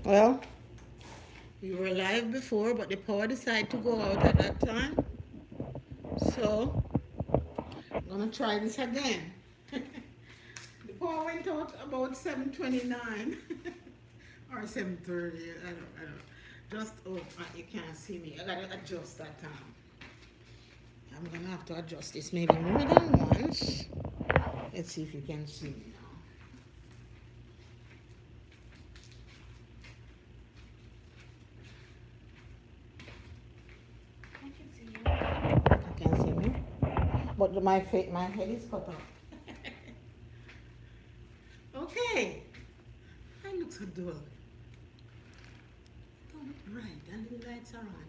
Well, you were live before, but the power decided to go out at that time. So, I'm gonna try this again. The power went out about 7:29 or 7:30. I don't. Just you can't see me. I gotta adjust that time. I'm gonna have to adjust this maybe more than once. Let's see if you can see me now. I can see you. You can see me, but my head is cut off. Okay. I look so dull. Don't look right, and the lights are on.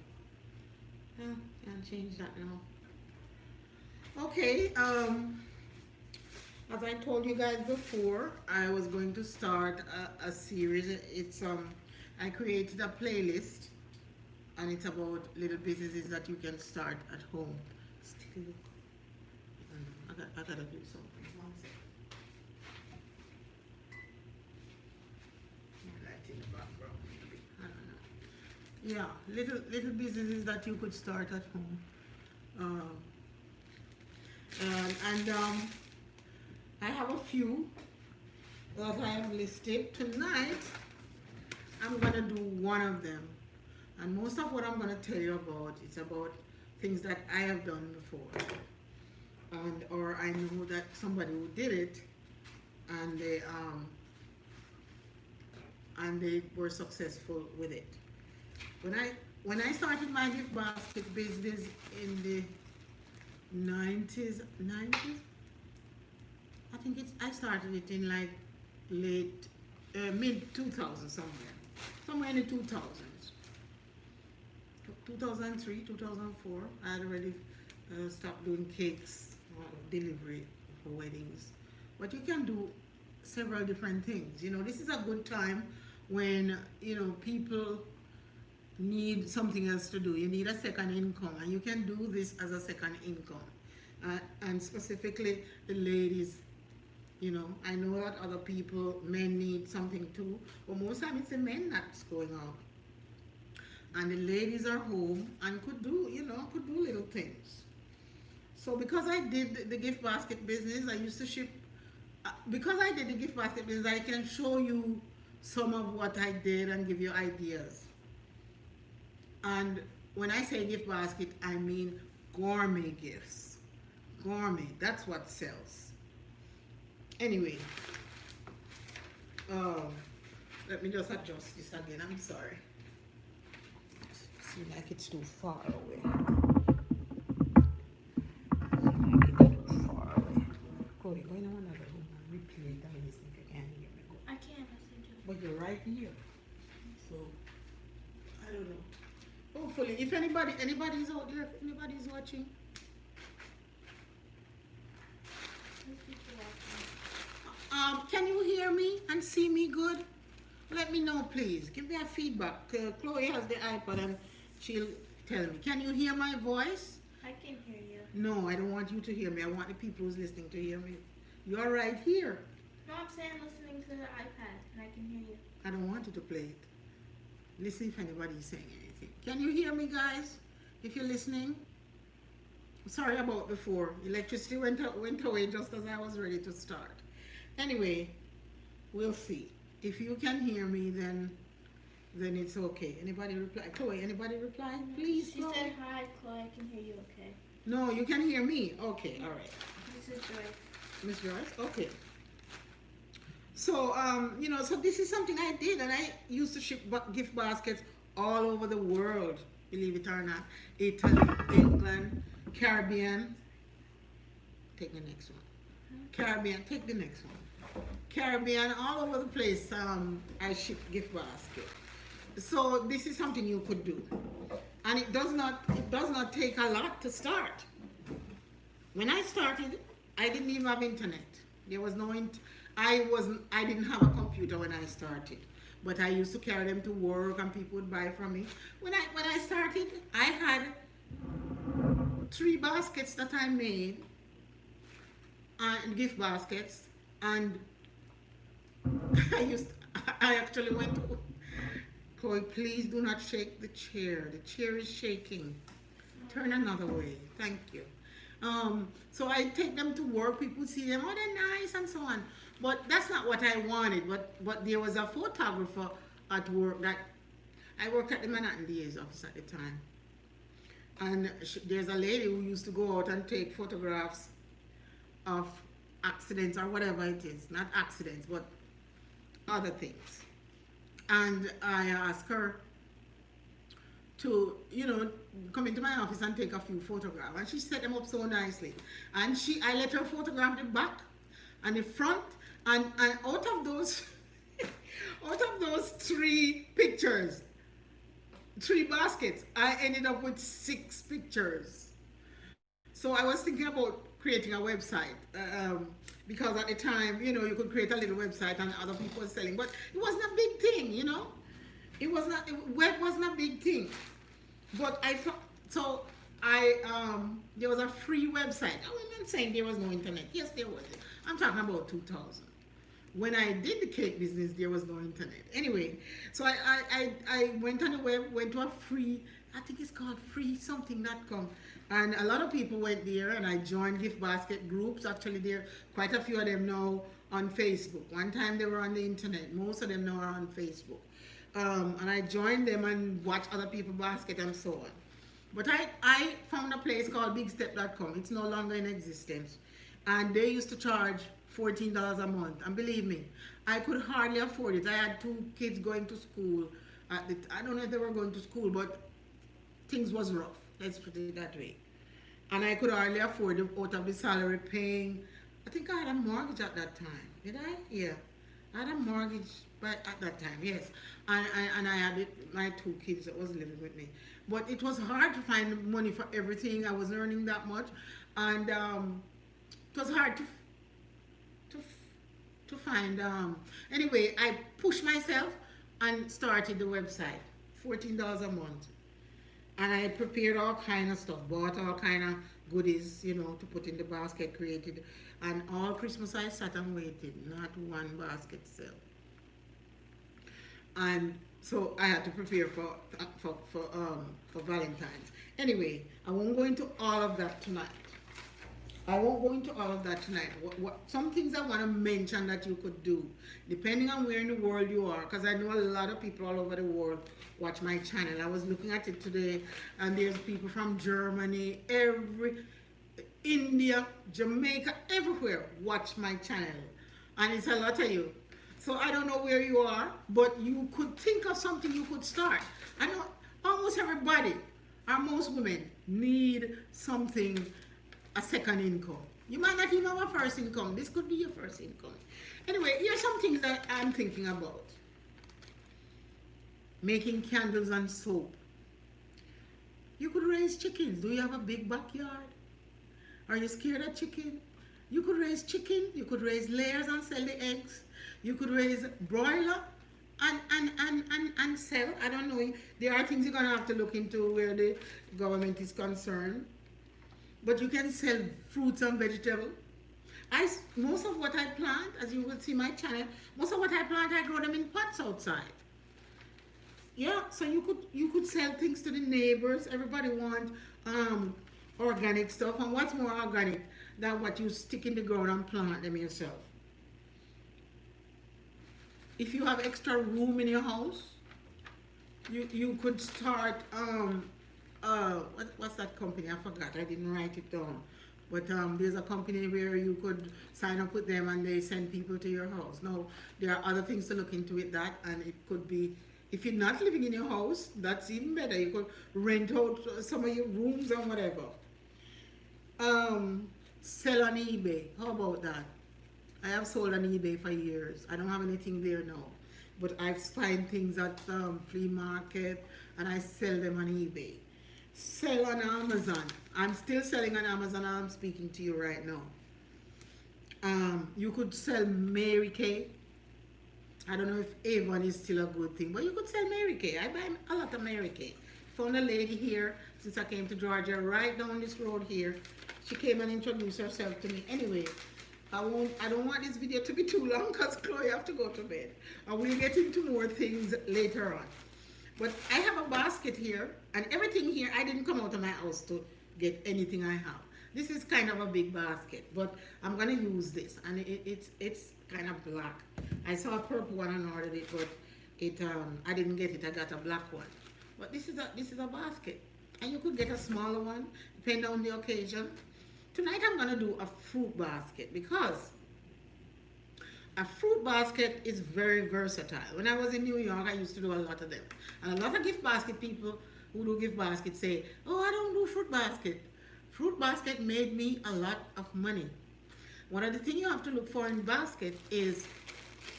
Yeah, can't change that now. Okay, as I told you guys before, I was going to start a series. I created a playlist, and it's about little businesses that you can start at home. Still look. I gotta do something. One second. Light in the background, maybe. I don't know. Yeah, little businesses that you could start at home. Um, and I have a few that I have listed. Tonight, I'm gonna do one of them. And most of what I'm gonna tell you about is about things that I have done before. And or I know that somebody who did it and they were successful with it. When I started my gift basket business in the 90s, I started it in like late, mid 2000 somewhere in the 2000s, 2003, 2004. I had already stopped doing cakes delivery for weddings, but you can do several different things. This is a good time when people need something else to do. You need a second income, and you can do this as a second income. And specifically, the ladies, I know that other people, men need something too, but most time it's the men that's going out. And the ladies are home and could do little things. So because I did the gift basket business, I used to ship. Because I did the gift basket business, I can show you some of what I did and give you ideas. And when I say gift basket, I mean gourmet gifts. Gourmet, that's what sells. Anyway, um, let me just adjust this again. I'm sorry. Seems like it's too far away. Too far away. Chloe, go in another room and replay it and listen if you can hear me. Go. I can't listen to it. But you're right here. So I don't know. Hopefully, if anybody's out there, if anybody's watching, There's people watching. can you hear me and see me good? Let me know, please. Give me a feedback. Chloe has the iPad and she'll tell me. Can you hear my voice? I can hear you. No, I don't want you to hear me. I want the people who's listening to hear me. You're right here. No, I'm saying listening to the iPad, and I can hear you. I don't want you to play it. Listen if anybody's saying anything. Can you hear me, guys? If you're listening? Sorry about before. Electricity went away just as I was ready to start. Anyway, we'll see. If you can hear me, then it's okay. Anybody reply? Chloe, anybody reply? Please, She Chloe. said hi, Chloe. I can hear you. Okay. No, you can hear me. Okay, all right. This is Joyce. Miss Joyce? Okay. So, so this is something I did, and I used to ship gift baskets all over the world, believe it or not. Italy, England, Caribbean. Take the next one. Caribbean, take the next one. Caribbean, all over the place, I ship gift basket. So this is something you could do. And it does not take a lot to start. When I started, I didn't even have internet. There was no I didn't have a computer when I started. But I used to carry them to work and people would buy from me. When I started, I had 3 baskets that I made, and gift baskets, and I actually went Chloe, please do not shake the chair. The chair is shaking. Turn another way. Thank you. So I take them to work. People see them, oh, they're nice and so on. But that's not what I wanted. But there was a photographer at work that I worked at the Manhattan DA's office at the time. And there's a lady who used to go out and take photographs of accidents or whatever it is. Not accidents, but other things. And I asked her to, come into my office and take a few photographs. And she set them up so nicely. And I let her photograph the back and the front. And out of those, out of those 3 pictures, 3 baskets, I ended up with 6 pictures. So I was thinking about creating a website because at the time, you could create a little website and other people were selling, but it wasn't a big thing, It was not, web wasn't a big thing. But there was a free website. I'm not saying there was no internet. Yes, there was. I'm talking about 2000. When I did the cake business, there was no internet. Anyway, so I went on the web, went to a free, I think it's called freesomething.com. And a lot of people went there and I joined gift basket groups. Actually, there are quite a few of them now on Facebook. One time they were on the internet. Most of them now are on Facebook. And I joined them and watched other people basket and so on. But I found a place called bigstep.com. It's no longer in existence. And they used to charge $14 a month. And believe me, I could hardly afford it. I had 2 kids going to school. I don't know if they were going to school, but things was rough. Let's put it that way. And I could hardly afford it out of the salary paying. I think I had a mortgage at that time. Did I? Yeah. I had a mortgage at that time, yes. And I had my 2 kids that was living with me. But it was hard to find money for everything. I wasn't earning that much. And it was hard to find. Anyway, I pushed myself and started the website. $14 a month. And I prepared all kind of stuff, bought all kind of goodies, to put in the basket, created. And all Christmas I sat and waited, not one basket sell. And so I had to prepare for Valentine's. Anyway, I won't go into all of that tonight. Some things I want to mention that you could do, depending on where in the world you are, because I know a lot of people all over the world watch my channel. I was looking at it today, and there's people from Germany, India, Jamaica, everywhere watch my channel. And it's a lot of you. So I don't know where you are, but you could think of something you could start. I know almost everybody, or most women, need something, a second income. You might not even have a first income. This could be your first income. Anyway, here's some things that I'm thinking about. Making candles and soap. You could raise chickens. Do you have a big backyard? Are you scared of chicken? You could raise chicken. You could raise layers and sell the eggs. You could raise broiler and sell. I don't know. There are things you're going to have to look into where the government is concerned. But you can sell fruits and vegetables. Most of what I plant, as you will see my channel, most of what I plant, I grow them in pots outside. Yeah, so you could sell things to the neighbors. Everybody wants organic stuff. And what's more organic than what you stick in the ground and plant them yourself? If you have extra room in your house, you could start what's that company? I forgot. I didn't write it down. But there's a company where you could sign up with them and they send people to your house. Now, there are other things to look into with that, and it could be, if you're not living in your house, that's even better. You could rent out some of your rooms or whatever. Sell on eBay. How about that? I have sold on eBay for years. I don't have anything there now. But I find things at flea market and I sell them on eBay. Sell on Amazon. I'm still selling on Amazon. I'm speaking to you right now. You could sell Mary Kay. I don't know if Avon is still a good thing, but you could sell Mary Kay. I buy a lot of Mary Kay. Found a lady here since I came to Georgia, right down this road here. She came and introduced herself to me. Anyway, I don't want this video to be too long because Chloe have to go to bed. And we'll get into more things later on. But I have a basket here, and everything here, I didn't come out of my house to get anything I have. This is kind of a big basket, but I'm gonna use this, and it's kind of black. I saw a purple one and ordered it, but I didn't get it. I got a black one. But this is a basket, and you could get a smaller one depending on the occasion. Tonight I'm gonna do a fruit basket because a fruit basket is very versatile. When I was in New York, I used to do a lot of them. And a lot of gift basket people who do gift basket say, oh, I don't do fruit basket. Fruit basket made me a lot of money. One of the things you have to look for in basket is,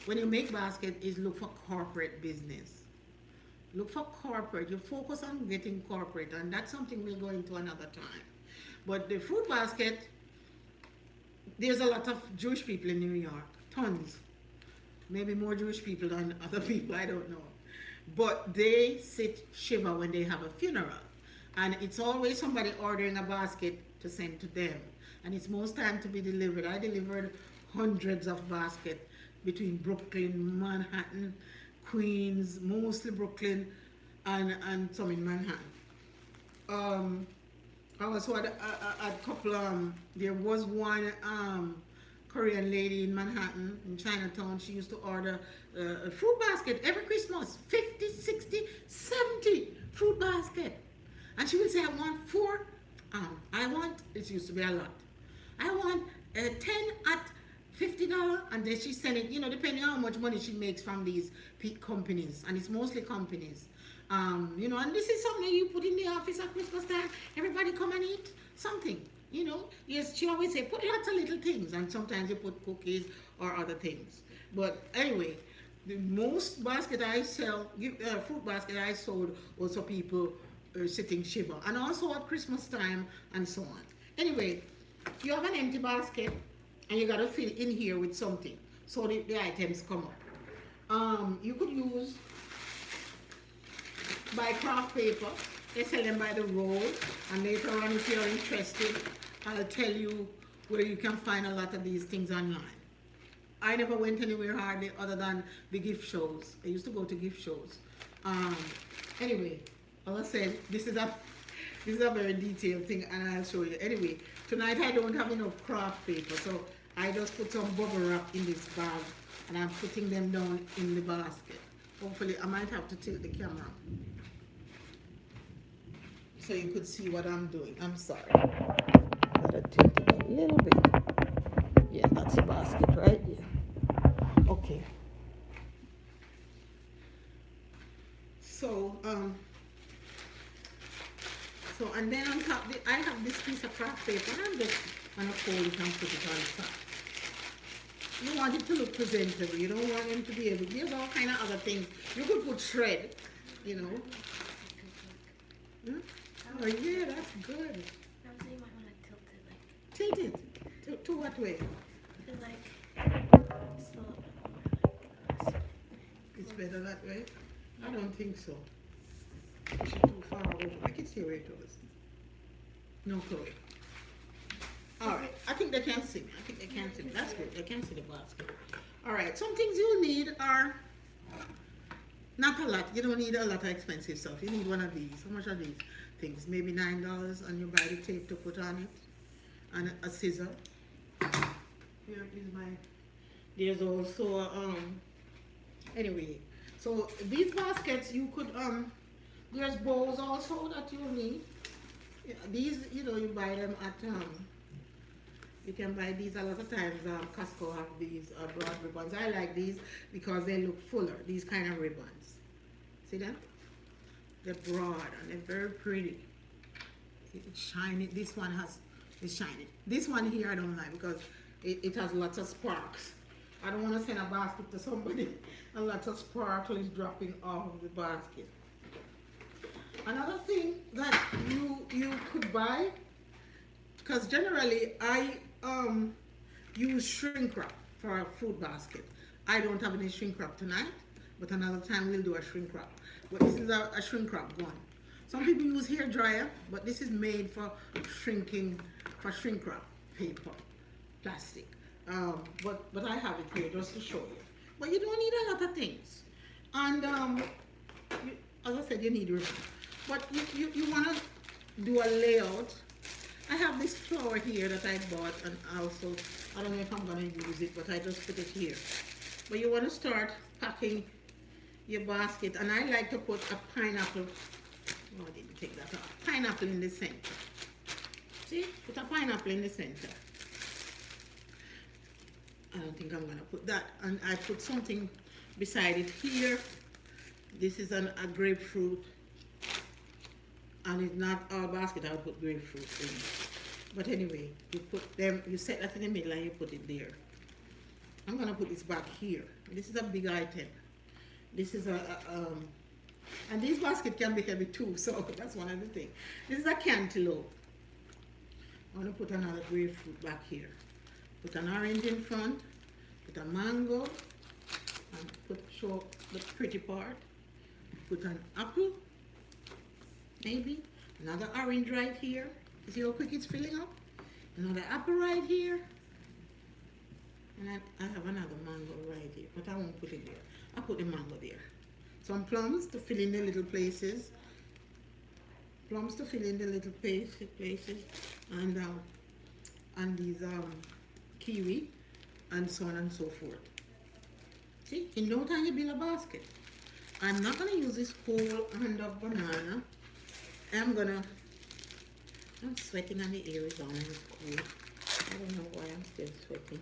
when you make basket, is look for corporate business. Look for corporate. You focus on getting corporate, and that's something we'll go into another time. But the fruit basket, there's a lot of Jewish people in New York. Tons. Maybe more Jewish people than other people, I don't know. But they sit Shiva when they have a funeral. And it's always somebody ordering a basket to send to them. And it's most time to be delivered. I delivered hundreds of baskets between Brooklyn, Manhattan, Queens, mostly Brooklyn, and some in Manhattan. I also had a couple, there was one Korean lady in Manhattan, in Chinatown. She used to order a fruit basket every Christmas, 50, 60, 70 fruit basket. And she would say, I want four, it used to be a lot. I want 10 at $50, and then she send it, depending on how much money she makes from these companies, and it's mostly companies. And this is something you put in the office at Christmas time. Everybody come and eat something. Yes, she always say put lots of little things, and sometimes you put cookies or other things. But anyway, the most basket I sell, fruit basket I sold was for people sitting Shiva, and also at Christmas time and so on. Anyway, you have an empty basket, and you gotta fill in here with something so the items come up. You could buy craft paper. They sell them by the roll, and later on, if you're interested, I'll tell you where you can find a lot of these things online. I never went anywhere hardly other than the gift shows. I used to go to gift shows. Anyway, as I said, this is a very detailed thing, and I'll show you. Anyway, tonight I don't have enough craft paper, so I just put some bubble wrap in this bag, and I'm putting them down in the basket. Hopefully, I might have to tilt the camera so you could see what I'm doing. I'm sorry. Gotta tilt it a little bit. Yeah, that's the basket right there. Okay. So, and then on top, I have this piece of craft paper, and I'm just gonna fold it and put it on top. You want it to look presentable. You don't want them to be able. There's all kind of other things. You could put shred, Hmm? Oh yeah, that's good. So you might want to tilt it like. Tilt it. To what way? To like just a little bit more like this. It's better that way? I don't think so. Push it too far over. I can see where it was. No, Chloe. Alright, I think they can see me. That's good. They can see the basket. Alright, some things you need are not a lot. You don't need a lot of expensive stuff. You need one of these. How much are these things? Maybe $9, and you buy the tape to put on it. And a scissor. Here is there's also anyway. So these baskets you could there's bowls also that you need. Yeah, these, you buy them at you can buy these a lot of times. Costco have these broad ribbons. I like these because they look fuller. These kind of ribbons. See that? They're broad and they're very pretty. It's shiny. This one is shiny. This one here I don't like because it has lots of sparks. I don't want to send a basket to somebody and lots of sparkle is dropping off of the basket. Another thing that you could buy, because generally I use shrink wrap for a food basket. I don't have any shrink wrap tonight, but another time we'll do a shrink wrap. But this is a shrink wrap gun. Some people use hair dryer, but this is made for shrink wrap paper, plastic. But I have it here just to show you. But you don't need a lot of things. And as I said, you need ribbon. But you want to do a layout. I have this flower here that I bought, and also, I don't know if I'm going to use it, but I just put it here. But you want to start packing your basket, and I like to put a pineapple. Oh, I didn't take that off. Pineapple in the center. See? Put a pineapple in the center. I don't think I'm going to put that. And I put something beside it here. This is a grapefruit. And it's not all basket, I'll put grapefruit in. But anyway, you put them, you set that in the middle and you put it there. I'm going to put this back here. This is a big item. This is and these baskets can be heavy too, so that's one of the things. This is a cantaloupe. I'm going to put another grapefruit back here. Put an orange in front, put a mango, and show the pretty part. Put an apple, maybe. Another orange right here. You see how quick it's filling up? Another apple right here. And I have another mango right here, but I won't put it there. I'll put the mango there. Some plums to fill in the little places. Plums to fill in the little places. And these kiwi, and so on and so forth. See, in no time you build a basket. I'm not gonna use this whole hand of banana. I'm sweating and the air is on and it's cool. I don't know why I'm still sweating.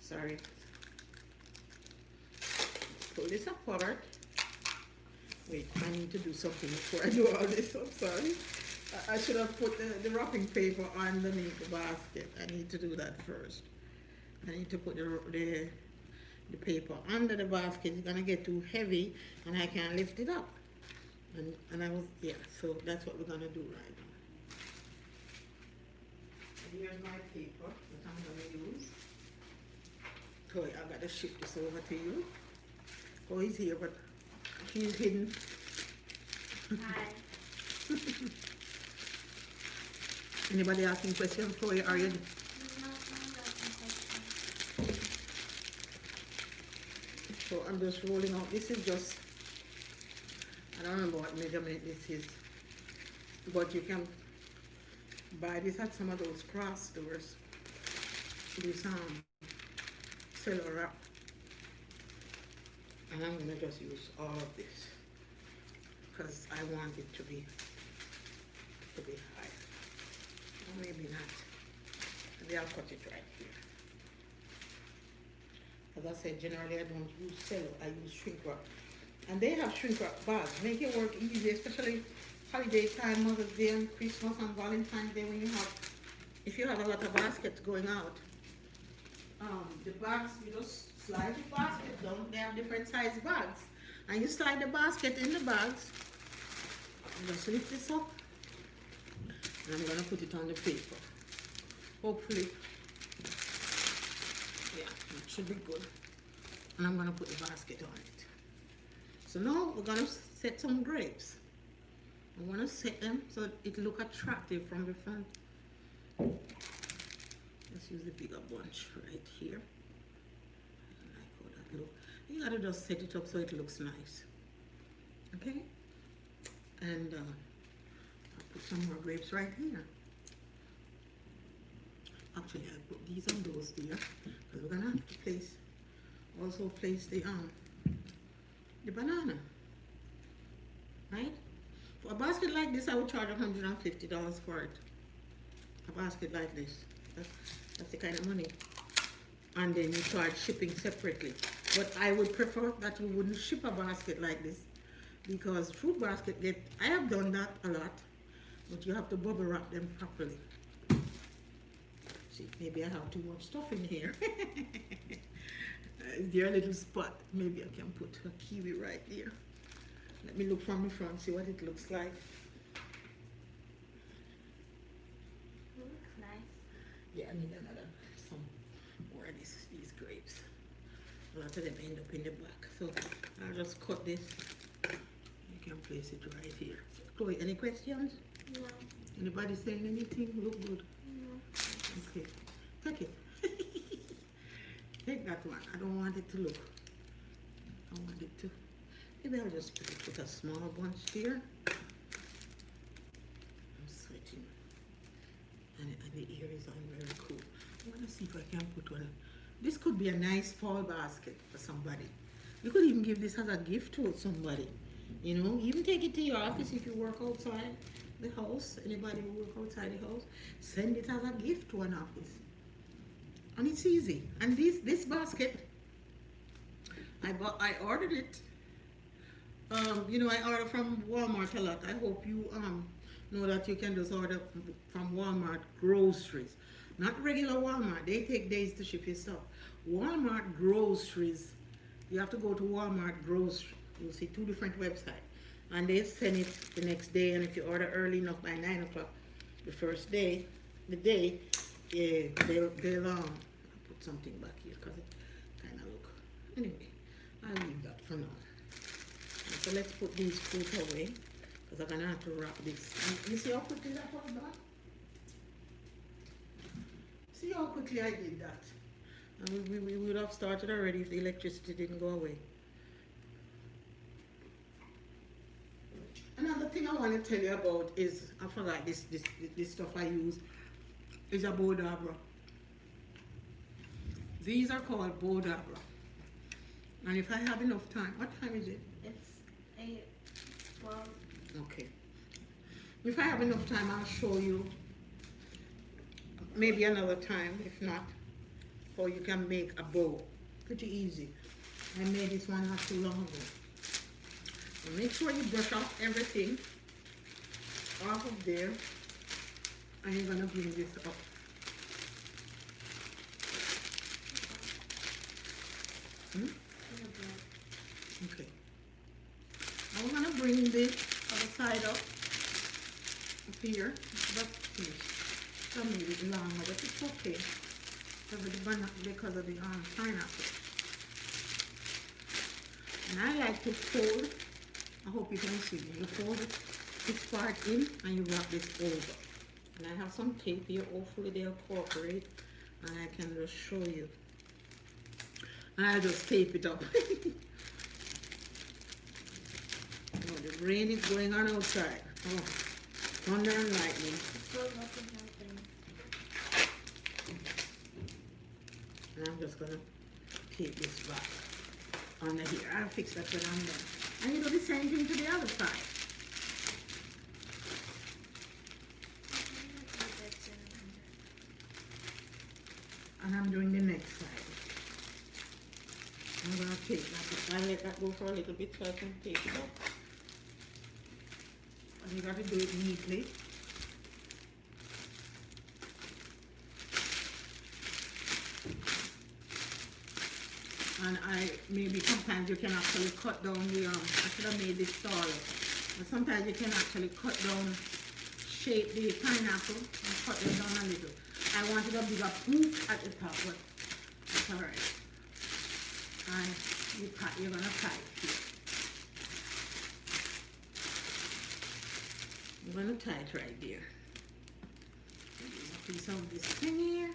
Sorry. Pull this apart. Wait, I need to do something before I do all this. I'm sorry. I should have put the wrapping paper underneath the basket. I need to do that first. I need to put the paper under the basket. It's gonna get too heavy and I can't lift it up. And I was, yeah, so that's what we're gonna do right now. Here's my paper that I'm gonna use. Chloe, I gotta shift this over to you. Chloe's here, but she's hidden. Hi. Anybody asking questions? Chloe, are you? So I'm just rolling out. This is just, I don't remember what measurement this is, but you can buy this at some of those craft stores. This cello wrap. And I'm gonna just use all of this because I want it to be high. Or maybe not. Maybe I'll cut it right here. As I said, generally I don't use cello, I use shrink wrap. And they have shrink wrap bags. Make it work easy, especially holiday time, Mother's Day and Christmas and Valentine's Day when if you have a lot of baskets going out. The bags, you just slide the basket down. They have different size bags. And you slide the basket in the bags. Just lift this up. And I'm gonna put it on the paper. Hopefully, yeah, it should be good. And I'm gonna put the basket on it. So now we're gonna set some grapes. I wanna set them so that it look attractive from the front. Let's use the bigger bunch right here. I like how that look. You gotta just set it up so it looks nice. Okay? And I'll put some more grapes right here. Actually, I put these and those there because we're gonna have to also place the banana. Right? For a basket like this, I would charge $150 for it. A basket like this. That's the kind of money. And then you charge shipping separately. But I would prefer that you wouldn't ship a basket like this because fruit basket I have done that a lot, but you have to bubble wrap them properly. See, maybe I have too much stuff in here. Is there a little spot? Maybe I can put a kiwi right there. Let me look from the front, see what it looks like. It looks nice. Yeah, I need some more of these grapes. A lot of them end up in the back. So I'll just cut this. You can place it right here. So, Chloe, any questions? No. Anybody saying anything? Look good. No. Okay, take it. Take that one. I don't want it to look. I want it to. Maybe I'll just put a small bunch here. I'm sweating. And the air is on very cool. I want to see if I can put one. This could be a nice fall basket for somebody. You could even give this as a gift to somebody. You know, even take it to your office if you work outside the house. Anybody who work outside the house, send it as a gift to an office. And it's easy. And this basket, I ordered it. You know, I order from Walmart a lot. I hope you know that you can just order from Walmart groceries. Not regular Walmart. They take days to ship your stuff. Walmart groceries. You have to go to Walmart grocery. You'll see 2 different websites. And they send it the next day. And if you order early enough by 9 o'clock, the first day, yeah, they'll I'll put something back here because it kind of look. Anyway, I'll leave that for now. So let's put these fruit away because I'm gonna have to wrap this. And you see how quickly that was done? See how quickly I did that? And we would have started already if the electricity didn't go away. Another thing I want to tell you about is, I forgot this stuff I use is a Bodabra. These are called Bodabra. And if I have enough time, what time is it? It's 8:12. Okay. If I have enough time, I'll show you maybe another time, if not, how you can make a bow. Pretty easy. I made this one not too long ago. So make sure you brush off everything off of there, and you're gonna bring this up. Okay. I'm gonna bring this other side up here. That's finished. Some of it longer, but it's okay. Because of the pineapple. And I like to fold. I hope you can see me. You fold this part in and you wrap this over. And I have some tape here. Hopefully they'll cooperate. And I can just show you. And I just tape it up. Oh, the rain is going on outside. Oh, thunder and lightning. It's still nothing happening. And I'm just gonna take this back under here. I'll fix that when I'm done. And you do the same thing to the other side. And I'm doing the next side. I'm gonna take that. I'll let that go for a little bit so I can take it up. And you got to do it neatly. And maybe sometimes you can actually cut down the, I should have made this taller. But sometimes you can actually cut down, shape the pineapple and cut them down a little. I wanted a bigger poof at the top, but that's alright. And you're gonna tie it here. You're gonna tie it right there. A piece of this thing here.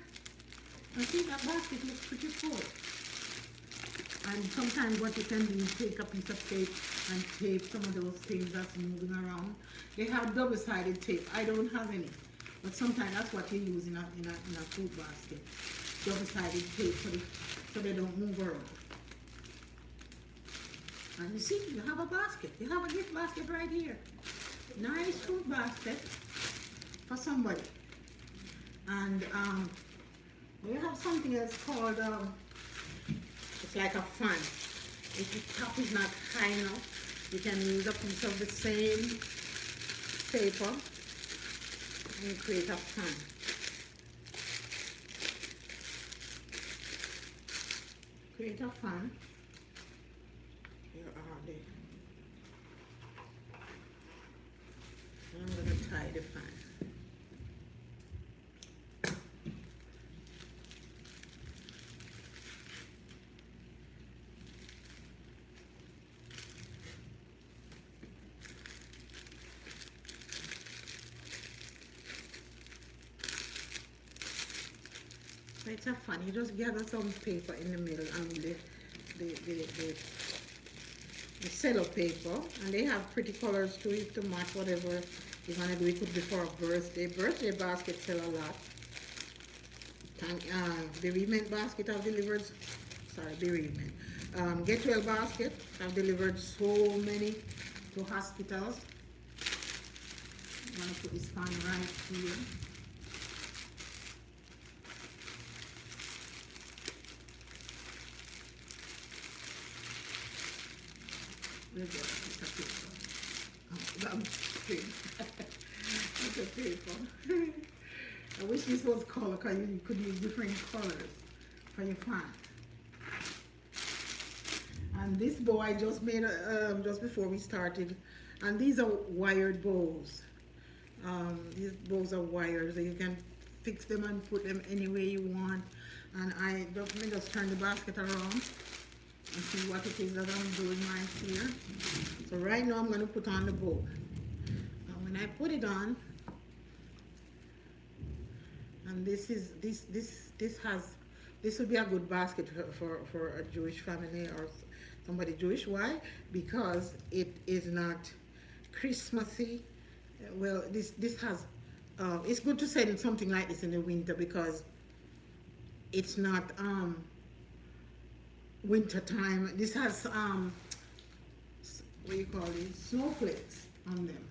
I think that basket looks pretty full. And sometimes what you can do is take a piece of tape and tape some of those things that's moving around. They have double-sided tape. I don't have any. But sometimes that's what you use in a fruit basket. Double-sided tape so they don't move around. And you see, you have a basket. You have a gift basket right here. Nice fruit basket for somebody. And we have something else called, it's like a fan. If the top is not high enough, you can use a piece of the same paper and create a fan. Create a fan. Here are they. I'm going to tie the fan. It's a fun. You just gather some paper in the middle and the cello paper, and they have pretty colors too if to match whatever you're gonna do. It could be for a birthday. Birthday baskets sell a lot. Bereavement basket I've delivered. Sorry, bereavement. Get well basket. I've delivered so many to hospitals. I'm gonna put this pan right here. Where's that piece of paper? Oh, that's a paper. I wish this was color because you could use different colors for your fan. And this bow I just made just before we started. And these are wired bows. These bows are wired, so you can fix them and put them any way you want. And let me just turn the basket around and see what it is that I'm doing right here. So right now I'm going to put on the bow. And when I put it on, and this would be a good basket for a Jewish family or somebody Jewish. Why? Because it is not Christmassy. Well, this has it's good to send something like this in the winter because it's not winter time. This has what do you call it? Snowflakes on them.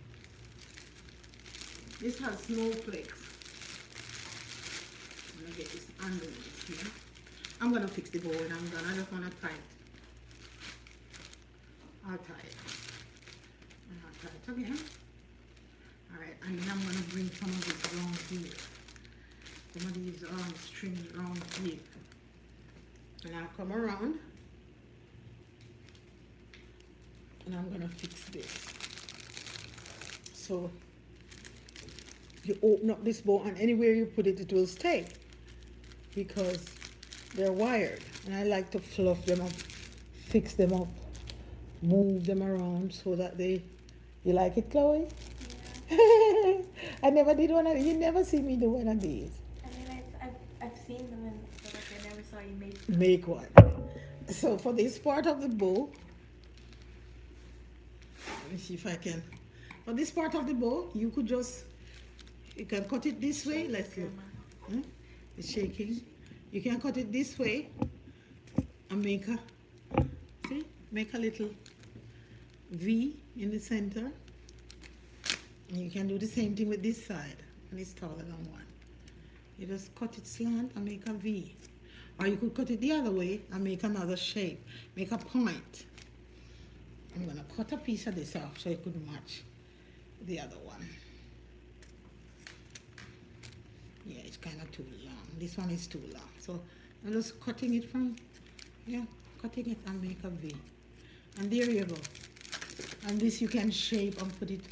This has snowflakes. I'm gonna get this underneath here. I'm gonna fix the bow and I'm done. I just wanna tie it. I'll tie it. And I'll tie it again. Alright, and then I'm gonna bring some of this around here. Some of these strings around here. And I'll come around and I'm gonna fix this. So you open up this bow and anywhere you put it, it will stay because they're wired. And I like to fluff them up, fix them up, move them around so that you like it, Chloe? Yeah. I never did one of these. You never see me do one of these. I mean, I've seen them, but I never saw you make them. Make one. So for this part of the bow, let me see if I can. For this part of the bow, you can cut it this way. Let's look. It's shaking. You can cut it this way and make a little V in the center. And you can do the same thing with this side, and it's taller than one. You just cut it slant and make a V. Or you could cut it the other way and make another shape. Make a point. I'm gonna cut a piece of this off so it could match the other one. Yeah, it's kind of too long. This one is too long. So I'm just cutting it from, cutting it and make a V. And there you go. And this you can shape and put it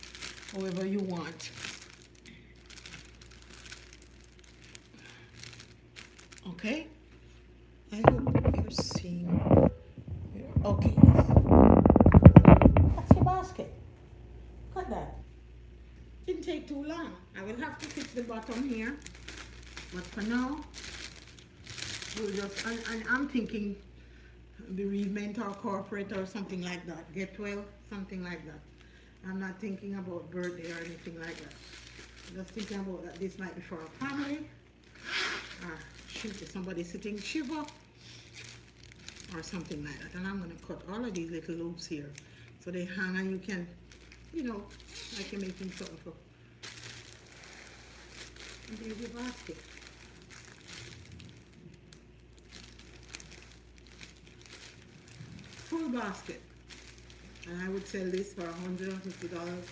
however you want. Okay? I hope you're seeing. Okay. That's your basket. Cut that. Didn't take too long. I will have to fix the bottom here. But for now, we'll just, and I'm thinking bereavement or corporate or something like that. Get well, something like that. I'm not thinking about birthday or anything like that. I'm just thinking about that this might be for a family. Shoot, somebody sitting shiva or something like that. And I'm going to cut all of these little loops here so they hang and you can, like you're making something for. And there's your basket. Full basket. And I would sell this for $150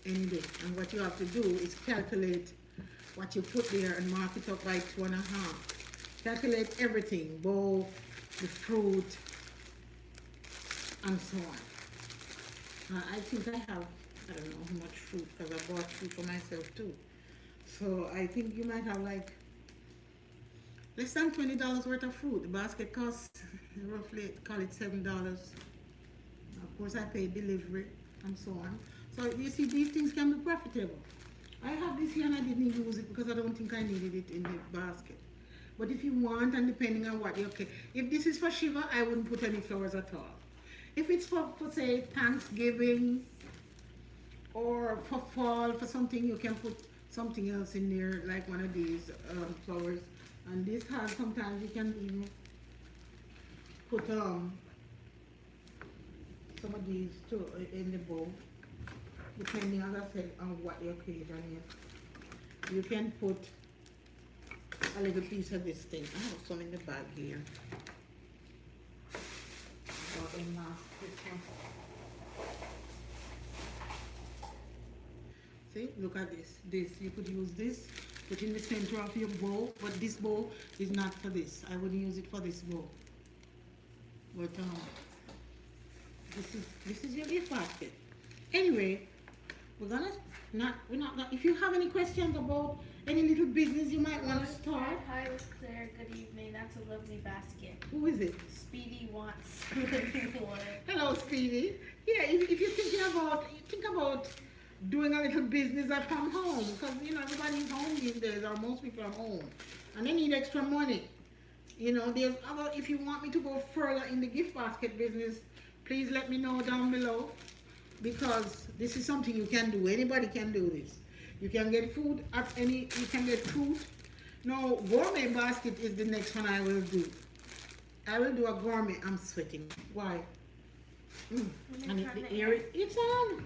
any day. And what you have to do is calculate what you put there and mark it up by 2.5. Calculate everything, bowl, the fruit, and so on. I think I have, I don't know how much fruit because I bought fruit for myself too. So I think you might have like less than $20 worth of fruit. The basket costs roughly, call it $7. Of course I pay delivery and so on. So you see, these things can be profitable. I have this here and I didn't use it because I don't think I needed it in the basket. But if you want, and depending on what, okay. If this is for Shiva, I wouldn't put any flowers at all. If it's for say Thanksgiving or for fall, for something, you can put something else in there, like one of these flowers. And this has, sometimes you can even put some of these too in the bowl, depending, as I said, on what the occasion is. You can put a little piece of this thing. I have some in the bag here. Got a last Christmas. See, look at this. This, you could use this, put in the center of your bowl, but this bowl is not for this. I wouldn't use it for this bowl. But this is your gift basket. Anyway, we're not gonna, if you have any questions about any little business you might want to start. Hi, Miss Claire. Good evening. That's a lovely basket. Who is it? Speedy wants one. Hello, Speedy. Yeah, if you're think about doing a little business at from home, because you know everybody's home these days, or most people are home, and they need extra money. You know, there's other. If you want me to go further in the gift basket business, please let me know down below, because this is something you can do. Anybody can do this. You can get food at any. You can get fruit. No, gourmet basket is the next one I will do. I will do a gourmet. I'm sweating. Why? And the air, it's on.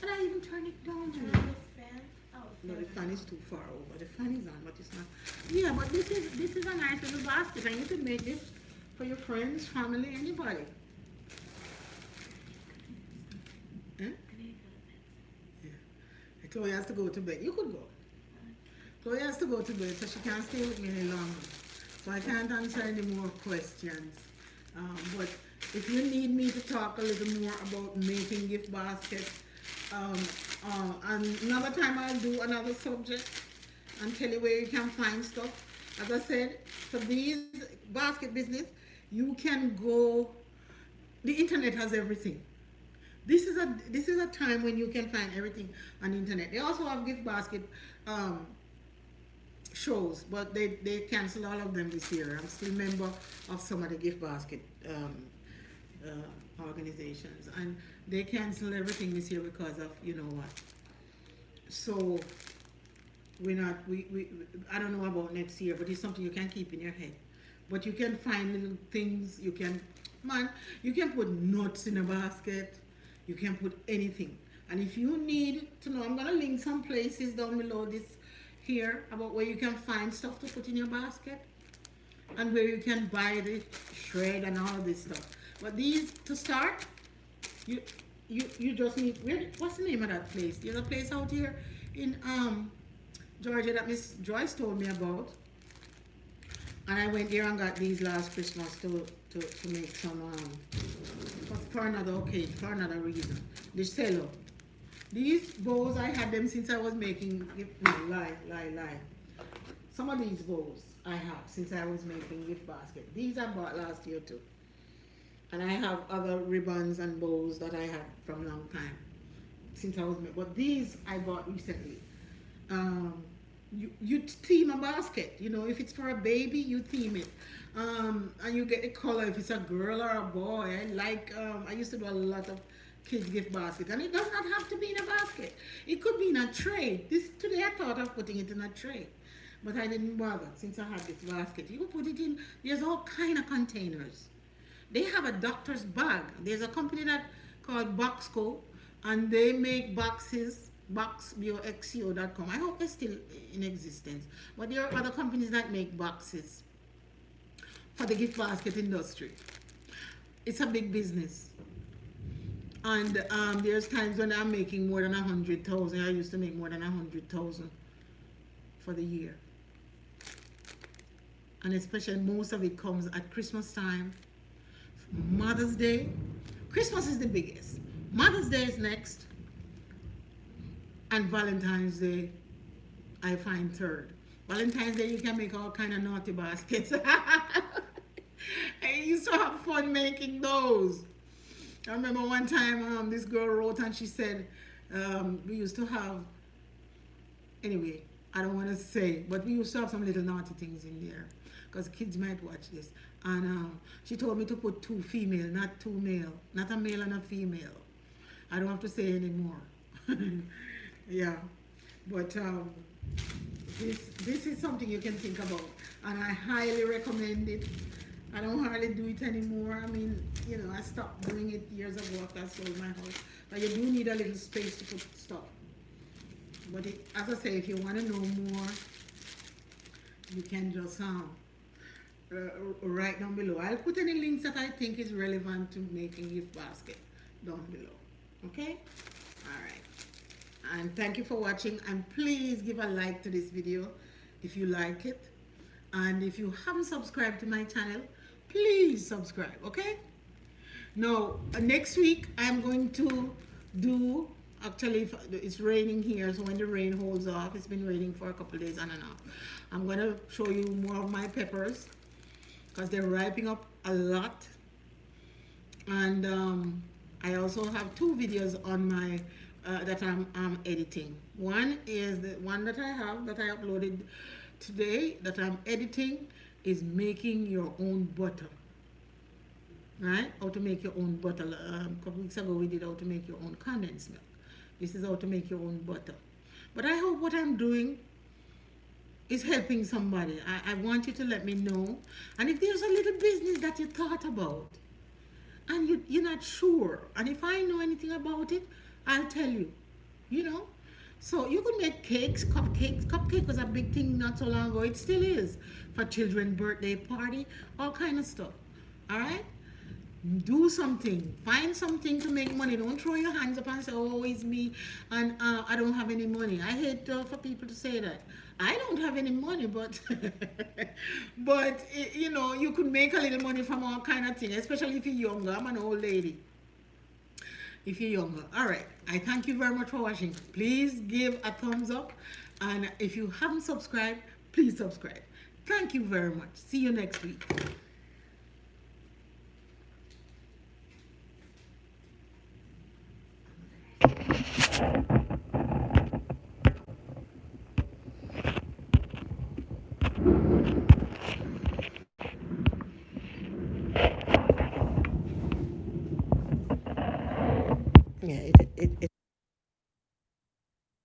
And I even turn it down. Turn on the fan. Oh, No, the fan is too far over. The fan is on, but it's not. Yeah, but this is a nice little basket, and you can make this for your friends, family, anybody. Eh? Yeah. Chloe has to go to bed. You could go. Chloe has to go to bed, so she can't stay with me any longer. So I can't answer any more questions. But if you need me to talk a little more about making gift baskets, and another time I'll do another subject and tell you where you can find stuff. As I said, for these basket business, you can go. The internet has everything. This is a time when you can find everything on the internet. They also have gift basket shows, but they cancel all of them this year. I'm still a member of some of the gift basket organizations, and they cancel everything this year because of you know what. So we're not we I don't know about next year, but it's something you can keep in your head. But you can find little things. You can put nuts in a basket. You can put anything. And if you need to know, I'm gonna link some places down below this here about where you can find stuff to put in your basket, and where you can buy the shred and all this stuff. But these, to start, you just need, what's the name of that place? There's a place out here in Georgia that Miss Joyce told me about, and I went there and got these last Christmas to make some for another occasion, for another reason. The cello. These bowls, I had them since I was making, no, lie. Some of these bowls I have since I was making gift basket. These I bought last year too. And I have other ribbons and bows that I had from a long time since I was making. But these I bought recently. You theme a basket. You know, if it's for a baby, you theme it. And you get the color if it's a girl or a boy. I used to do a lot of kids gift basket, and it does not have to be in a basket. It could be in a tray. Today I thought of putting it in a tray, but I didn't bother since I had this basket. You can put it in. There's all kind of containers. They have a doctor's bag. There's a company called Boxco, and they make boxes. Boxco.com. I hope they're still in existence. But there are other companies that make boxes for the gift basket industry. It's a big business. And there's times when I'm making more than 100,000. I used to make more than 100,000 for the year. And especially most of it comes at Christmas time, Mother's Day. Christmas is the biggest. Mother's Day is next. And Valentine's Day, I find third. Valentine's Day, you can make all kind of naughty baskets. I used to have fun making those. I remember one time this girl wrote and she said, we used to have, anyway, I don't want to say, but we used to have some little naughty things in there because kids might watch this. And she told me to put two female, not two male, not a male and a female. I don't have to say anymore. Yeah, but this is something you can think about, and I highly recommend it. I don't hardly do it anymore. I mean, you know, I stopped doing it years ago after I sold my house. But you do need a little space to put stuff. But as I say, if you want to know more, you can just write down below. I'll put any links that I think is relevant to making gift basket down below. Okay? Alright. And thank you for watching, and please give a like to this video if you like it. And if you haven't subscribed to my channel, please subscribe, okay? Now, next week I'm going to do, actually it's raining here, so when the rain holds off, it's been raining for a couple days on and off, I'm going to show you more of my peppers because they're ripening up a lot. And I also have two videos on my that I'm editing. One is the one that I have that I uploaded today that I'm editing is making your own butter. Right? How to make your own butter. A couple weeks ago we did how to make your own condensed milk. This is how to make your own butter. But I hope what I'm doing is helping somebody. I want you to let me know. And if there's a little business that you thought about and you're not sure, and if I know anything about it, I'll tell you, you know. So you could make cakes, cupcakes. Cupcake was a big thing not so long ago. It still is for children's birthday party, all kind of stuff. All right? Do something. Find something to make money. Don't throw your hands up and say, oh, it's me and I don't have any money. I hate for people to say that. I don't have any money, but but you know, you could make a little money from all kind of things, especially if you're younger. I'm an old lady. If you're younger. All right. I thank you very much for watching. Please give a thumbs up. And if you haven't subscribed, please subscribe. Thank you very much. See you next week.